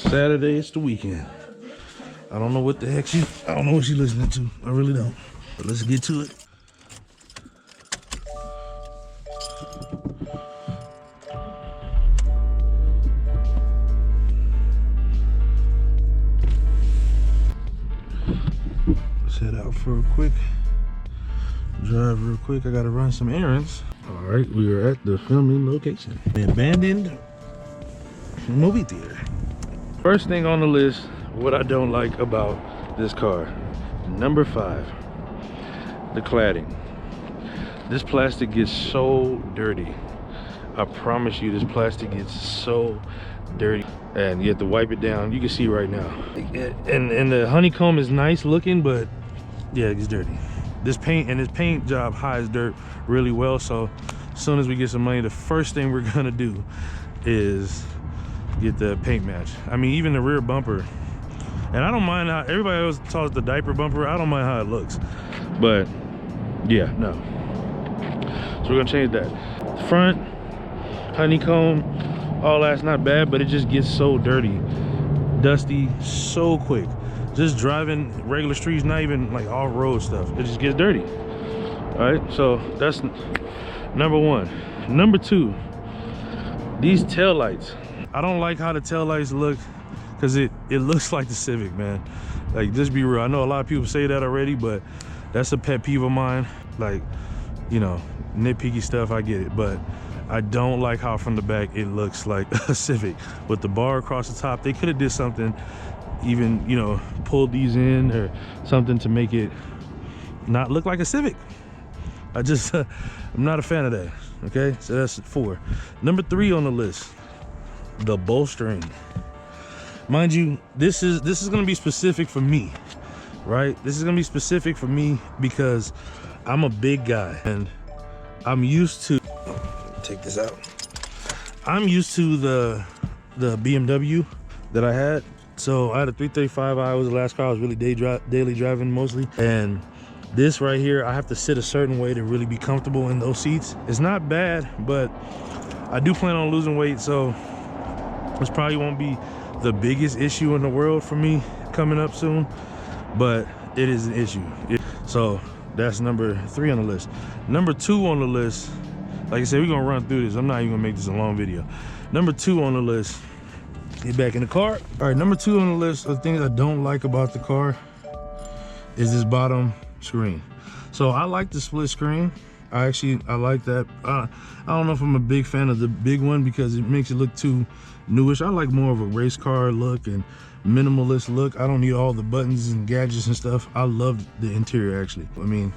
Saturday, it's the weekend. I don't know what the heck I don't know what she's listening to. I really don't. But let's get to it. Let's head out for a quick drive real quick. I gotta run some errands. All right, we are at the filming location. The abandoned movie theater. First thing on the list, what I don't like about this car. Number 5, the cladding. This plastic gets so dirty. I promise you, this plastic gets so dirty. And you have to wipe it down. You can see right now. And the honeycomb is nice looking, but yeah, it gets dirty. This paint job hides dirt really well. So as soon as we get some money, the first thing we're gonna do is get the paint match. I mean, even the rear bumper. And I don't mind how everybody else calls the diaper bumper. I don't mind how it looks, but yeah, no. So we're gonna change that. Front, honeycomb, all that's not bad, but it just gets so dirty, dusty so quick. Just driving regular streets, not even like off-road stuff, it just gets dirty. All right, so that's number 1. Number 2, these tail lights. I don't like how the tail lights look, because it looks like the Civic, man. Like, just be real. I know a lot of people say that already, but that's a pet peeve of mine. Like, you know, nitpicky stuff, I get it, but I don't like how from the back it looks like a Civic with the bar across the top. They could have did something, even, you know, pulled these in or something to make it not look like a Civic. I just I'm not a fan of that. Okay, so that's 4. Number 3 on the list, the bolstering. Mind you, this is going to be specific for me, right? This is going to be specific for me because I'm a big guy and I'm used to, take this out. I'm used to the BMW that I had. So I had a 335i, was the last car I was really daily driving mostly. And this right here, I have to sit a certain way to really be comfortable in those seats. It's not bad, but I do plan on losing weight, so this probably won't be the biggest issue in the world for me coming up soon, but it is an issue. So that's number 3 on the list. Number 2 on the list, like I said, we're gonna run through this. I'm not even gonna make this a long video. Number 2 on the list, get back in the car. All right, number 2 on the list of things I don't like about the car is this bottom screen. So I like the split screen. I like that. I don't know if I'm a big fan of the big one because it makes it look too newish. I like more of a race car look and minimalist look. I don't need all the buttons and gadgets and stuff. I love the interior, actually. I mean,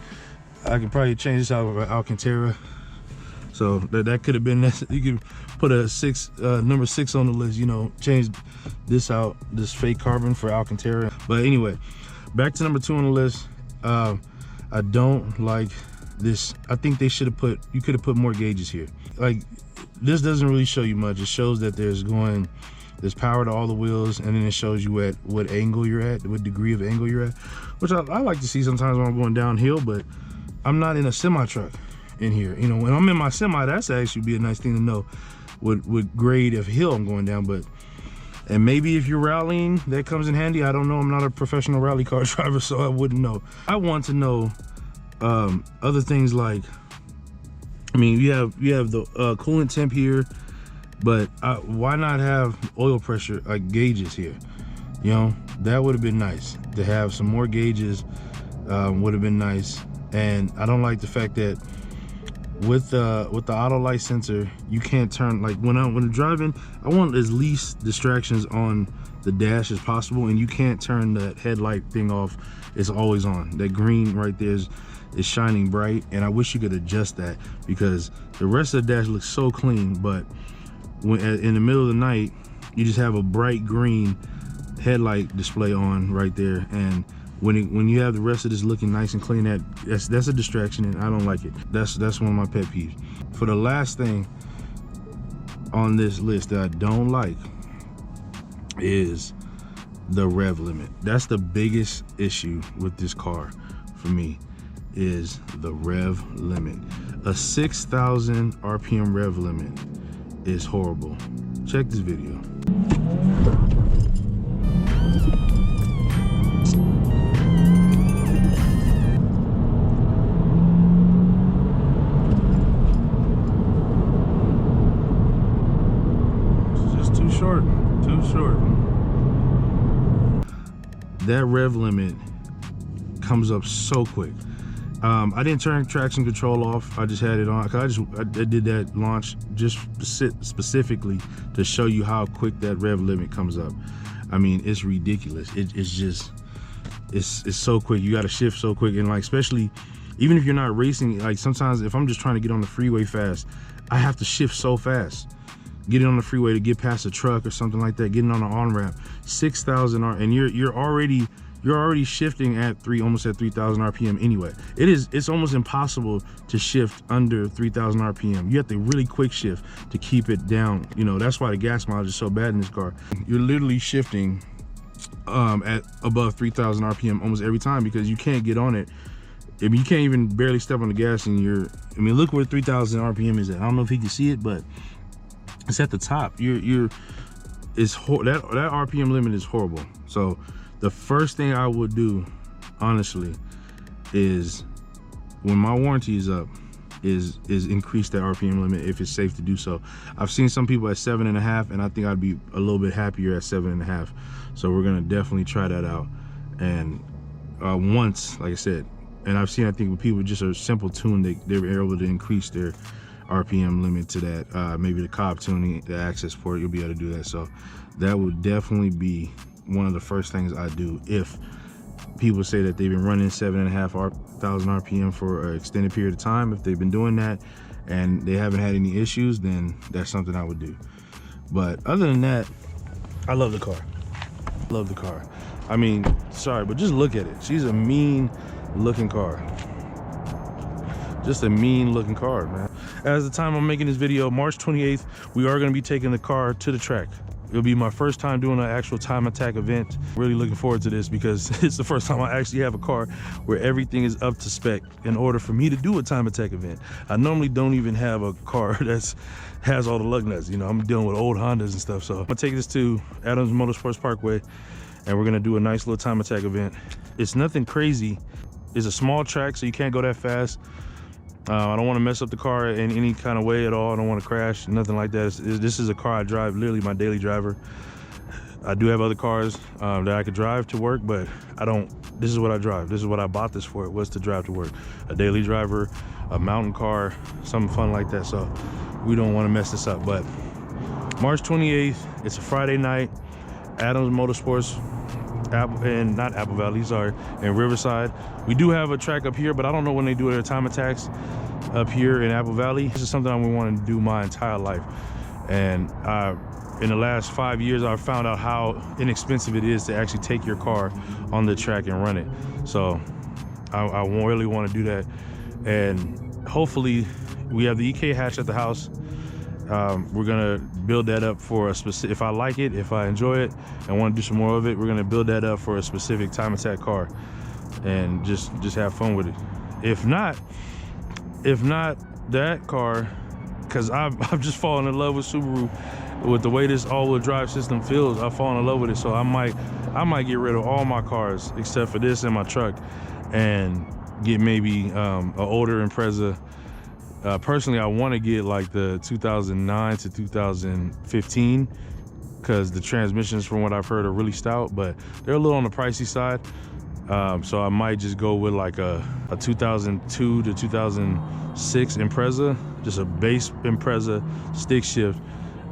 I could probably change this out with Alcantara. So that could have been, you could put a number 6 on the list, you know, change this out, this fake carbon for Alcantara. But anyway, back to number 2 on the list. I don't like this. I think they should have you could have put more gauges here. Like, this doesn't really show you much. It shows that there's power to all the wheels, and then it shows you at what angle you're at, what degree of angle you're at, which I like to see sometimes when I'm going downhill, but I'm not in a semi truck in here. You know, when I'm in my semi, that's actually be a nice thing to know what grade of hill I'm going down. But and maybe if you're rallying, that comes in handy. I don't know. I'm not a professional rally car driver, so I wouldn't know. I want to know other things like, I mean, you have the coolant temp here, but why not have oil pressure gauges here? You know, that would have been nice to have some more gauges. Would have been nice. And I don't like the fact that with the auto light sensor, you can't turn, like when I'm driving, I want as least distractions on the dash as possible, and you can't turn that headlight thing off. It's always on. That green right there is shining bright, and I wish you could adjust that, because the rest of the dash looks so clean, but when in the middle of the night, you just have a bright green headlight display on right there, and when you have the rest of this looking nice and clean, that's a distraction, and I don't like it. That's one of my pet peeves. For the last thing on this list that I don't like is the rev limit. That's the biggest issue with this car for me, is the rev limit. A 6,000 RPM rev limit is horrible. Check this video. short, too short. That rev limit comes up so quick. I didn't turn traction control off. I just had it on. I did that launch just specifically to show you how quick that rev limit comes up. I mean, it's ridiculous. It's so quick. You got to shift so quick, and like, especially even if you're not racing, like sometimes if I'm just trying to get on the freeway fast, I have to shift so fast. Getting on the freeway to get past a truck or something like that, getting on an on-ramp, 6,000 and you're already shifting at almost at 3,000 RPM anyway. It's almost impossible to shift under 3,000 RPM. You have to really quick shift to keep it down. You know, that's why the gas mileage is so bad in this car. You're literally shifting at above 3,000 RPM almost every time because you can't get on it. I mean, you can't even barely step on the gas and look where 3,000 RPM is at. I don't know if you can see it, but it's at the top. That RPM limit is horrible. So the first thing I would do, honestly, is when my warranty is up, is increase that RPM limit if it's safe to do so. I've seen some people at 7.5, and I think I'd be a little bit happier at 7.5. So we're gonna definitely try that out. And once, like I said, and I've seen, I think when people just are simple tune, they're able to increase their RPM limit to that. Maybe the Cobb tuning, the access port, you'll be able to do that. So that would definitely be one of the first things I do if people say that they've been running 7,500 RPM for an extended period of time. If they've been doing that and they haven't had any issues, then that's something I would do. But other than that, I love the car. Love the car. I mean, sorry, but just look at it. She's a mean looking car. Just a mean looking car, man. As the time I'm making this video, March 28th, we are going to be taking the car to the track. It'll be my first time doing an actual time attack event. Really looking forward to this because it's the first time I actually have a car where everything is up to spec in order for me to do a time attack event. I normally don't even have a car that has all the lug nuts. You know, I'm dealing with old Hondas and stuff. So I'm gonna take this to Adams Motorsports Parkway and we're gonna do a nice little time attack event. It's nothing crazy. It's a small track, so you can't go that fast. I don't want to mess up the car in any kind of way at all. I don't want to crash, nothing like that. This is a car I drive, literally my daily driver. I do have other cars that I could drive to work, but I don't. This is what I drive. This is what I bought this for. It was to drive to work. A daily driver, a mountain car, something fun like that. So we don't want to mess this up. But March 28th, it's a Friday night, Adams Motorsports, not Apple Valley, sorry, in Riverside. We do have a track up here, but I don't know when they do their time attacks up here in Apple Valley. This is something I've been wanting to do my entire life. And in the last 5 years, I've found out how inexpensive it is to actually take your car on the track and run it. So I really want to do that. And hopefully we have the EK hatch at the house. We're gonna build that up for a specific, if I like it, if I enjoy it and want to do some more of it, we're gonna build that up for a specific time attack car and just have fun with it. If not that car, because I've just fallen in love with Subaru, with the way this all-wheel drive system feels. I've fallen in love with it, so I might get rid of all my cars except for this and my truck and get maybe an older Impreza. Personally, I want to get like the 2009 to 2015 because the transmissions, from what I've heard, are really stout, but they're a little on the pricey side. So I might just go with like a 2002 to 2006 Impreza, just a base Impreza stick shift,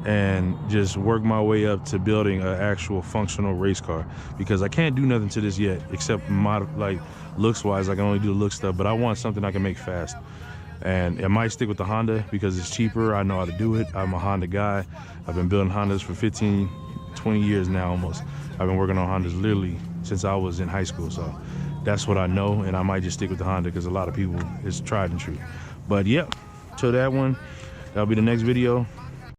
and just work my way up to building an actual functional race car, because I can't do nothing to this yet except like looks wise. I can only do the look stuff, but I want something I can make fast. And I might stick with the Honda because it's cheaper. I know how to do it. I'm a Honda guy. I've been building Hondas for 15, 20 years now almost. I've been working on Hondas literally since I was in high school. So that's what I know, and I might just stick with the Honda because a lot of people, it's tried and true. But yeah, till that one, that'll be the next video.